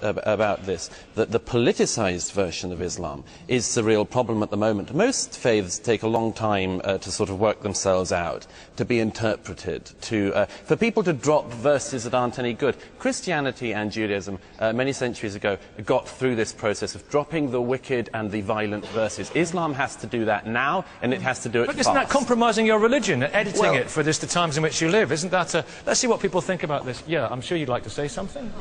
about this, that the politicized version of Islam is the real problem at the moment. Most faiths take a long time to sort of work themselves out, to be interpreted, for people to drop verses that aren't any good. Christianity and Judaism, many centuries ago, got through this process of dropping the wicked and the violent verses. Islam has to do that now, and it has to do it fast. But isn't that compromising your religion, editing it for the times in which you live? Isn't that let's see what people think about this. Yeah, I'm sure you'd like to say something.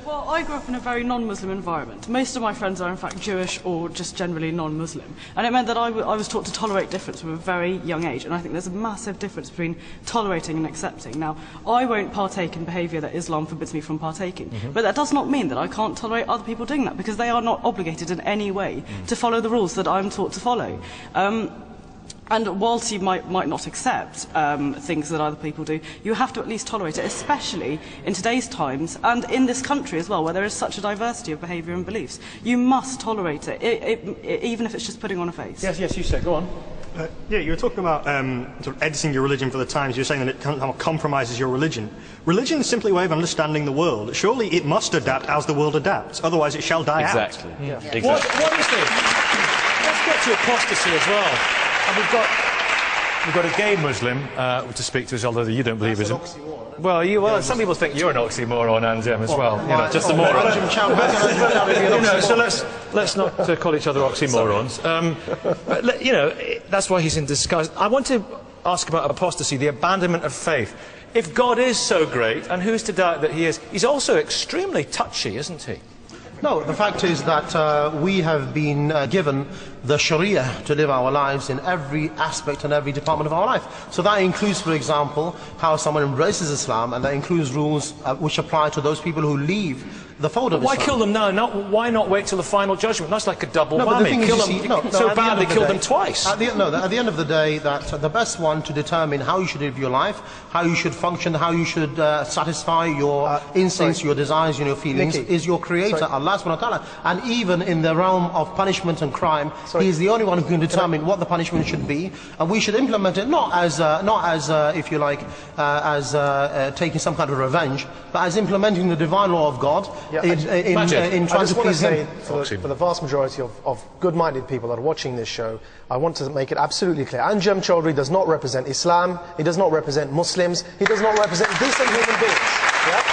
Well, I grew up in a very non-Muslim environment. Most of my friends are in fact Jewish or just generally non-Muslim, and it meant that I was taught to tolerate difference from a very young age, and I think there's a massive difference between tolerating and accepting. Now, I won't partake in behaviour that Islam forbids me from partaking, but that does not mean that I can't tolerate other people doing that, because they are not obligated in any way to follow the rules that I'm taught to follow. And whilst you might not accept things that other people do, you have to at least tolerate it, especially in today's times and in this country as well, where there is such a diversity of behaviour and beliefs. You must tolerate it, even if it's just putting on a face. Yes, you said. Go on. Yeah, you were talking about sort of editing your religion for the times. You're saying that it compromises your religion. Religion is simply a way of understanding the world. Surely it must adapt as the world adapts, otherwise it shall die out. Exactly. Yeah. Exactly. What is this? Let's get to apostasy as well. And we've got a gay Muslim to speak to us, although you don't believe in. Well, some people think you're an oxymoron, Anjem, as well. You know, just a moron. So let's not call each other oxymorons. But you know, that's why he's in disguise. I want to ask about apostasy, the abandonment of faith. If God is so great, and who's to doubt that he is, he's also extremely touchy, isn't he? No, the fact is that we have been given the Sharia to live our lives in every aspect and every department of our life. So that includes, for example, how someone embraces Islam, and that includes rules which apply to those people who leave the fold of Islam. Why kill them now? Why not wait till the final judgment? That's like a double whammy. Kill them so bad they killed them twice. At the end of the day, that the best one to determine how you should live your life, how you should function, how you should satisfy your instincts, your desires, your feelings, is your Creator, Allah subhanahu wa ta'ala. And even in the realm of punishment and crime, He is the only one who can determine what the punishment should be, and we should implement it not as if you like, taking some kind of revenge, but as implementing the divine law of God. In trying to please Him. For the vast majority of good-minded people that are watching this show, I want to make it absolutely clear. Anjem Choudhury does not represent Islam, he does not represent Muslims, he does not represent decent human beings. Yeah?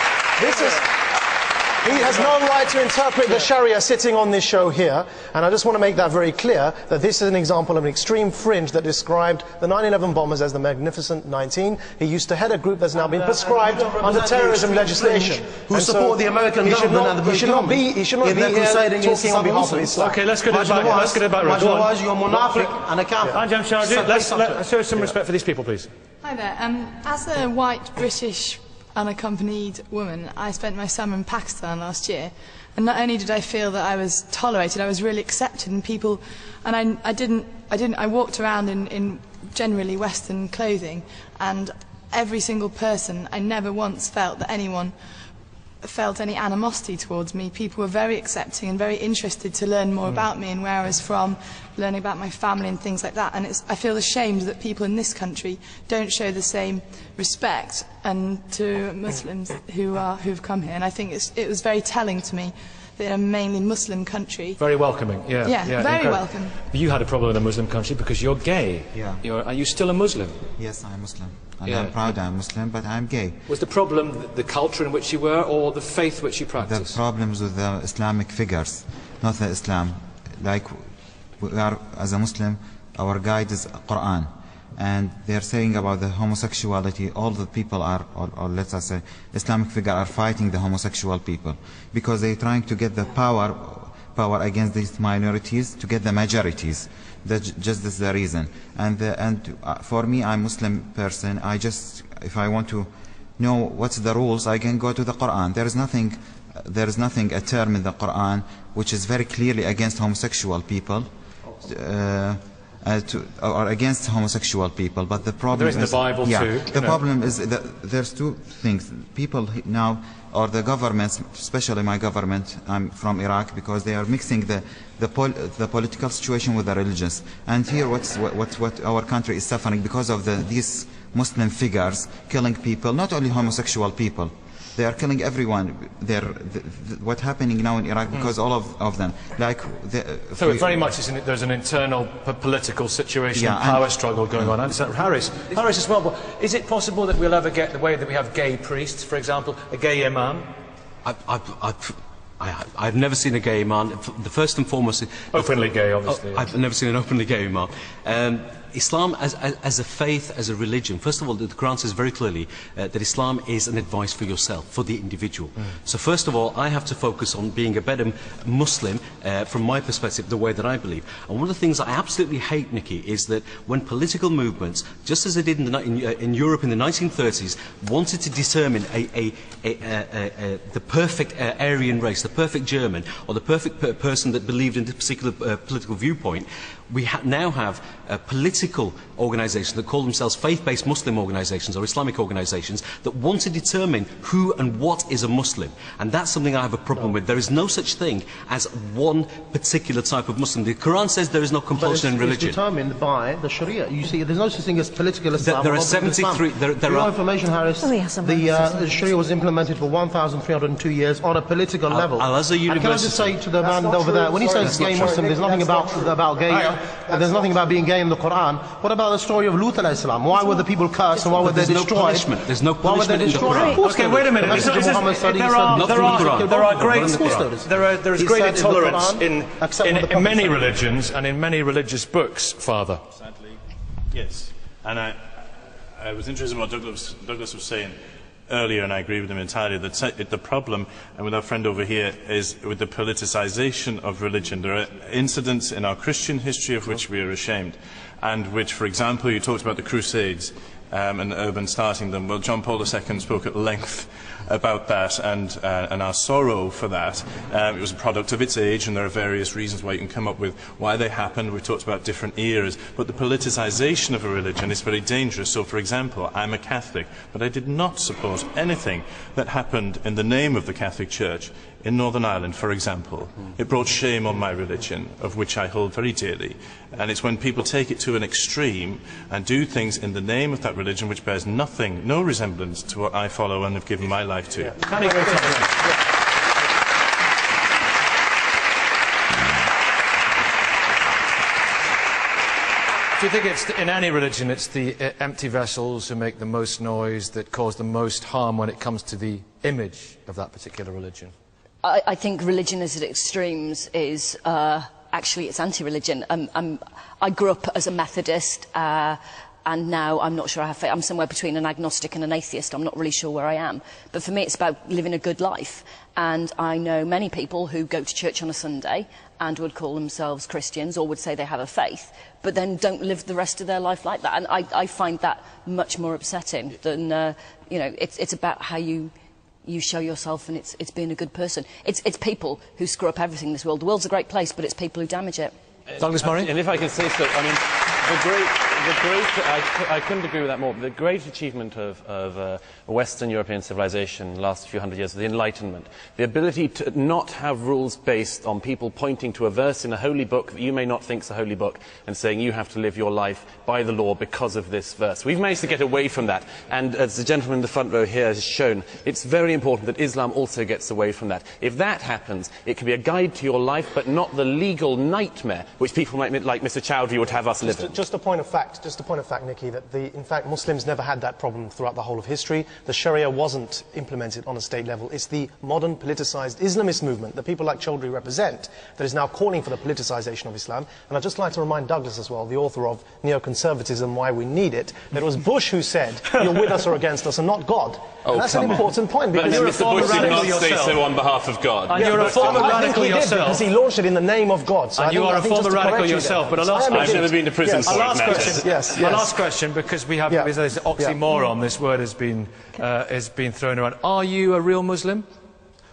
He has no right to interpret the Sharia sitting on this show here, and I just want to make that very clear, that this is an example of an extreme fringe that described the 9/11 bombers as the Magnificent 19. He used to head a group that's now been prescribed under terrorism legislation. Who support the American government and the British government. He should not be here talking on behalf of Islam. Okay, let's get it back. Otherwise you're a monarchic and a kafir. Anjem Choudhury, let's show some respect for these people, please. Hi there. As a white British unaccompanied woman, I spent my summer in Pakistan last year, and not only did I feel that I was tolerated, I was really accepted, and people, and I walked around in generally Western clothing, and every single person, I never once felt that anyone felt any animosity towards me. People were very accepting and very interested to learn more about me and where I was from, learning about my family and things like that. And I feel ashamed that people in this country don't show the same respect and to Muslims who've come here. And I think it was very telling to me that in a mainly Muslim country. Very welcoming, yeah. Yeah, very welcome. You had a problem in a Muslim country because you're gay. Yeah. Are you still a Muslim? Yes, I'm Muslim. And I'm proud I'm Muslim, but I'm gay. Was the problem the culture in which you were, or the faith which you practiced? The problems with the Islamic figures, not the Islam. Like, we are, as a Muslim, our guide is Quran. And they're saying about the homosexuality, all the people are, or let's say, Islamic figures are fighting the homosexual people. Because they're trying to get the power against these minorities to get the majorities. Just that's the reason. And for me, I'm a Muslim person. If I want to know what's the rules, I can go to the Quran. There is nothing, a term in the Quran which is very clearly against homosexual people. Or against homosexual people, but the problem there is the Bible too. The problem is that there's two things. People now, or the governments, especially my government, I'm from Iraq, because they are mixing the political situation with the religions. And here, what our country is suffering because of these Muslim figures killing people, not only homosexual people. They are killing everyone. What's happening now in Iraq because all of them. So it very much there's an internal political situation and power struggle going on. I understand. Harris as well. But is it possible that we'll ever get the way that we have gay priests, for example, a gay imam? I've never seen a gay imam. The first and foremost, openly gay, obviously. I've never seen an openly gay imam. Islam as a faith, as a religion, first of all, the Quran says very clearly that Islam is an advice for yourself, for the individual. So first of all, I have to focus on being a better Muslim from my perspective, the way that I believe. And one of the things I absolutely hate, Nikki, is that when political movements, just as they did in Europe in the 1930s, wanted to determine the perfect Aryan race, the perfect German, or the perfect person that believed in a particular political viewpoint, we now have political organisations that call themselves faith-based Muslim organisations or Islamic organisations that want to determine who and what is a Muslim. And that's something I have a problem with. There is no such thing as one particular type of Muslim. The Quran says there is no compulsion in religion. It's determined by the Sharia. You see, there's no such thing as political Islam. There are 73... For your information, Harris, the Sharia was implemented for 1,302 years on a political level. Al-Azhar University... And can I just say to the man over there, when he says gay Muslim, there's nothing about gay... There's nothing about being gay in the Quran. What about the story of Lut alayhi salam? Why were the people cursed and why were they destroyed? There's no punishment in the Quran. Okay, wait a minute. There is great intolerance in many religions and in many religious books, Father. Sadly, yes. And I was interested in what Douglas was saying earlier, and I agree with him entirely, that the problem, and with our friend over here, is with the politicisation of religion. There are incidents in our Christian history of which we are ashamed, and which, for example, you talked about the Crusades and Urban starting them. Well, John Paul II spoke at length about that and our sorrow for that. It was a product of its age, and there are various reasons why you can come up with why they happened. We talked about different eras, but the politicisation of a religion is very dangerous. So, for example, I'm a Catholic, but I did not support anything that happened in the name of the Catholic Church in Northern Ireland, for example. It brought shame on my religion, of which I hold very dearly. And it's when people take it to an extreme and do things in the name of that religion which bears nothing, no resemblance to what I follow and have given my life to. Do you think it's, in any religion, it's the empty vessels who make the most noise, that cause the most harm when it comes to the image of that particular religion? I think religion as at extremes is actually it's anti-religion. I grew up as a Methodist, and now I'm not sure I have faith. I'm somewhere between an agnostic and an atheist. I'm not really sure where I am. But for me, it's about living a good life. And I know many people who go to church on a Sunday and would call themselves Christians or would say they have a faith, but then don't live the rest of their life like that. And I find that much more upsetting than, you know, it's about how you show yourself, and it's being a good person. It's people who screw up everything in this world. The world's a great place, but it's people who damage it. Douglas Murray? And if I can say so, I mean, I couldn't agree with that more. The great achievement of Western European civilization in the last few hundred years, the Enlightenment, the ability to not have rules based on people pointing to a verse in a holy book that you may not think is a holy book and saying you have to live your life by the law because of this verse. We've managed to get away from that, and as the gentleman in the front row here has shown, it's very important that Islam also gets away from that. If that happens, it can be a guide to your life, but not the legal nightmare which people like Mr. Chowdhury would have us live in. Just a point of fact, Nikki, that in fact Muslims never had that problem throughout the whole of history. The Sharia wasn't implemented on a state level. It's the modern politicized Islamist movement that people like Chowdhury represent that is now calling for the politicization of Islam. And I'd just like to remind Douglas as well, the author of Neoconservatism, Why We Need It, that it was Bush who said, you're with us or against us, and not God. And that's an important point, because you're Mr. Bush did not say so on behalf of God. And you're a former radical yourself. Because he launched it in the name of God. So and you are a former radical yourself, but I've never been to prison for it. My last question, because we have this oxymoron, this word has been thrown around. Are you a real Muslim?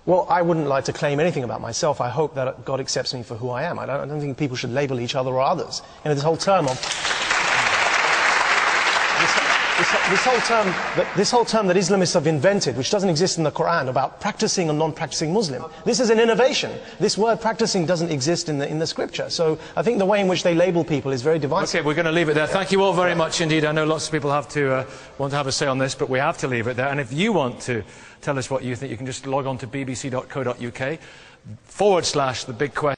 Well, I wouldn't like to claim anything about myself. I hope that God accepts me for who I am. I don't think people should label each other or others. You know, this whole term of... this whole term that Islamists have invented, which doesn't exist in the Quran, about practicing and non-practicing Muslim, this is an innovation. This word practicing doesn't exist in the scripture. So I think the way in which they label people is very divisive. Okay, we're going to leave it there. Thank you all very much indeed. I know lots of people have to want to have a say on this, but we have to leave it there. And if you want to tell us what you think, you can just log on to bbc.co.uk /the big question.